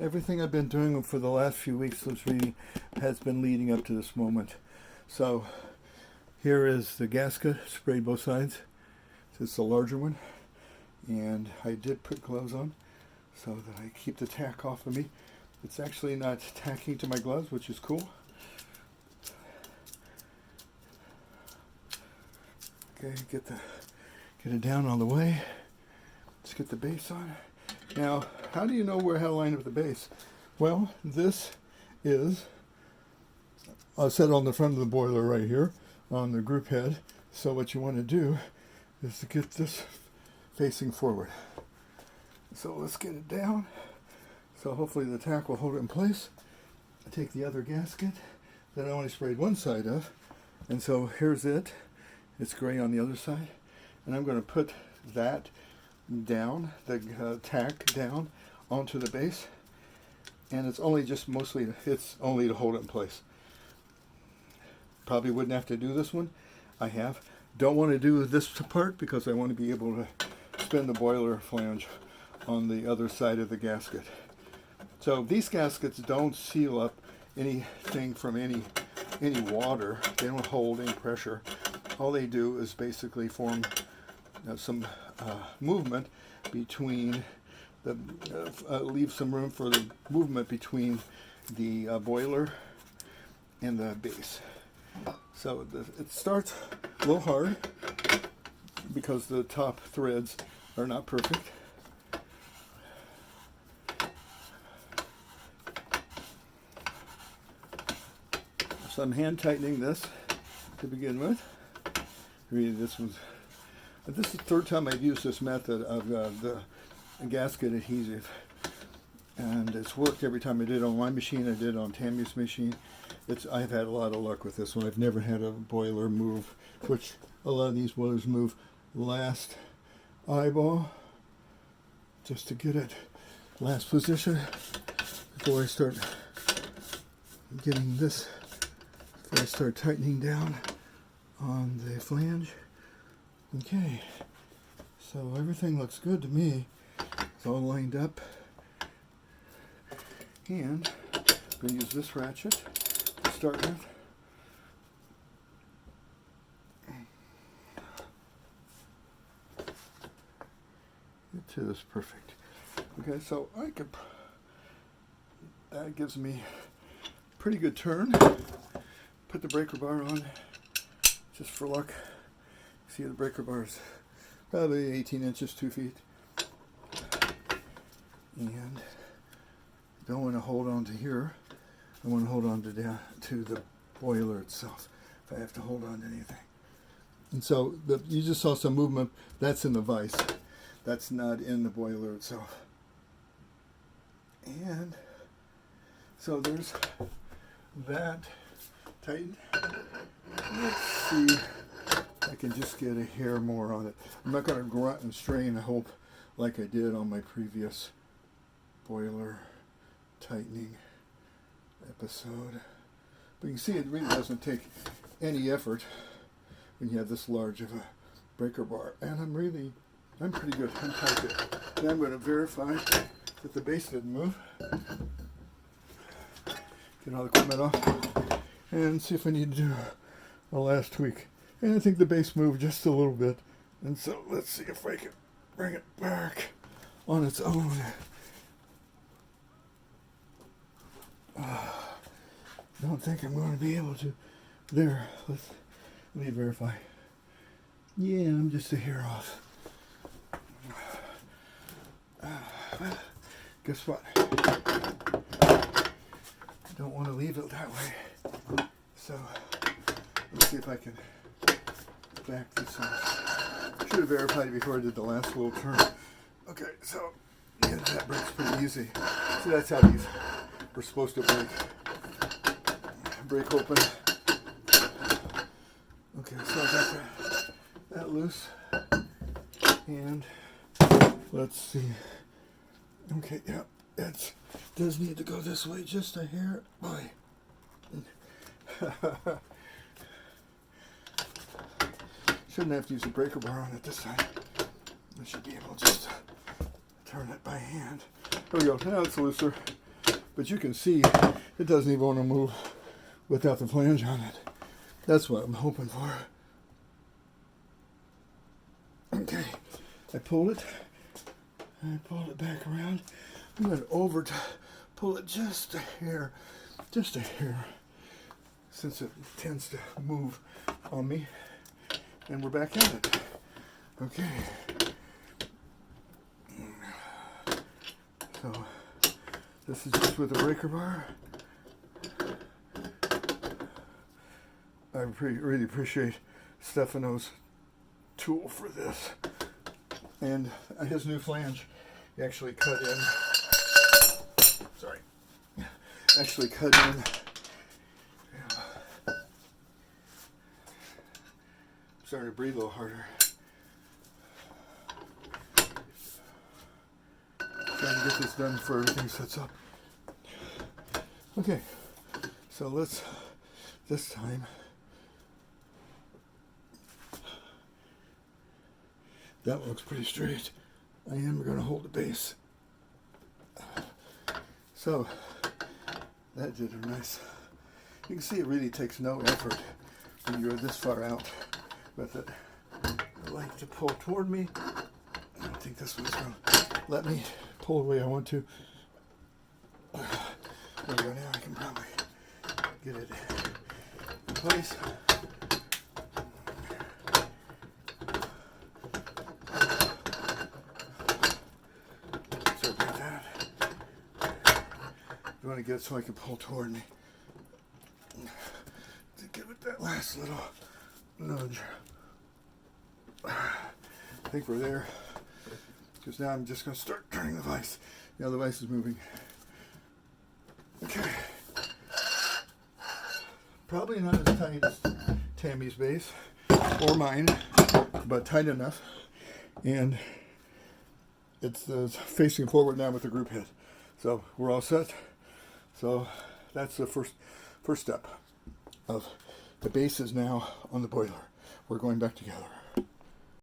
everything I've been doing for the last few weeks has been leading up to this moment. So here is the gasket, sprayed both sides. This is the larger one. And I did put gloves on so that I keep the tack off of me. It's actually not tacking to my gloves, which is cool. Okay, get it down all the way. Let's get the base on. Now, how do you know how to line up the base? Well, this is set on the front of the boiler right here on the group head. So what you want to do is to get this facing forward. So let's get it down. So hopefully the tack will hold it in place. I take the other gasket that I only sprayed one side of. And so here's it. It's gray on the other side. And I'm going to put that down, the tack down onto the base. And it's only to hold it in place. Probably wouldn't have to do this one. I have. Don't want to do this part because I want to be able to spin the boiler flange on the other side of the gasket. So these gaskets don't seal up anything from any water. They don't hold any pressure. All they do is basically form some movement between leave some room for the movement between the boiler and the base. So it starts a little hard because the top threads are not perfect. So I'm hand tightening this to begin with. Really, this is the third time I've used this method of the gasket adhesive, and it's worked every time I did it on my machine. I did it on Tammy's machine. I've had a lot of luck with this one. I've never had a boiler move, which a lot of these boilers move last eyeball just to get it last position before I start getting this. Before I start tightening down on the flange. Okay, so everything looks good to me. It's all lined up. And I'm going to use this ratchet to start with. It is perfect. Okay, so that gives me a pretty good turn. Put the breaker bar on just for luck. See, the breaker bar is probably 18 inches, 2 feet. And don't want to hold on to here. I want to hold on to the boiler itself if I have to hold on to anything. And so you just saw some movement. That's in the vise. That's not in the boiler itself. And so there's that tightened. Let's see if I can just get a hair more on it. I'm not going to grunt and strain, I hope, like I did on my previous boiler tightening episode. But you can see it really doesn't take any effort when you have this large of a breaker bar. And I'm pretty good. I'm tight. Now I'm going to verify that the base didn't move. Get all the equipment off and see if I need to do a last tweak. And I think the base moved just a little bit. And so let's see if I can bring it back on its own. Don't think I'm going to be able to. There, let me verify. Yeah, I'm just a hair off. Guess what? I don't want to leave it that way. So, let's see if I can back this off. Should have verified it before I did the last little turn. Okay, so, yeah, that breaks pretty easy. See, that's how these were supposed to break. Break open. Okay, so I got that loose. And let's see. Okay, yeah, it does need to go this way just a hair. Boy. Shouldn't have to use a breaker bar on it this time. I should be able to just turn it by hand. There we go. Now it's looser. But you can see it doesn't even want to move without the flange on it. That's what I'm hoping for. Okay, I pulled it. I pulled it back around. I'm going to pull it just a hair, since it tends to move on me. And we're back at it. Okay. So this is just with a breaker bar. I really appreciate Stefano's tool for this. And his new flange, he actually cut in. Sorry. Actually cut in. Starting to breathe a little harder. Trying to get this done before everything sets up. Okay, so let's this time. That looks pretty straight. I am going to hold the base. So that did a nice. You can see it really takes no effort when you're this far out with it. I like to pull toward me. I don't think this one's going to let me pull the way I want to. There we go. Now I can probably get it in place. Sorry about that. You want to get it so I can pull toward me. To give it that last little nudge. I think we're there. Because now I'm just going to start turning the vise. Now the vise is moving. Okay. Probably not as tight as Tammy's base or mine, but tight enough. And it's facing forward now with the group head. So we're all set. So that's the first step of the base is now on the boiler. We're going back together.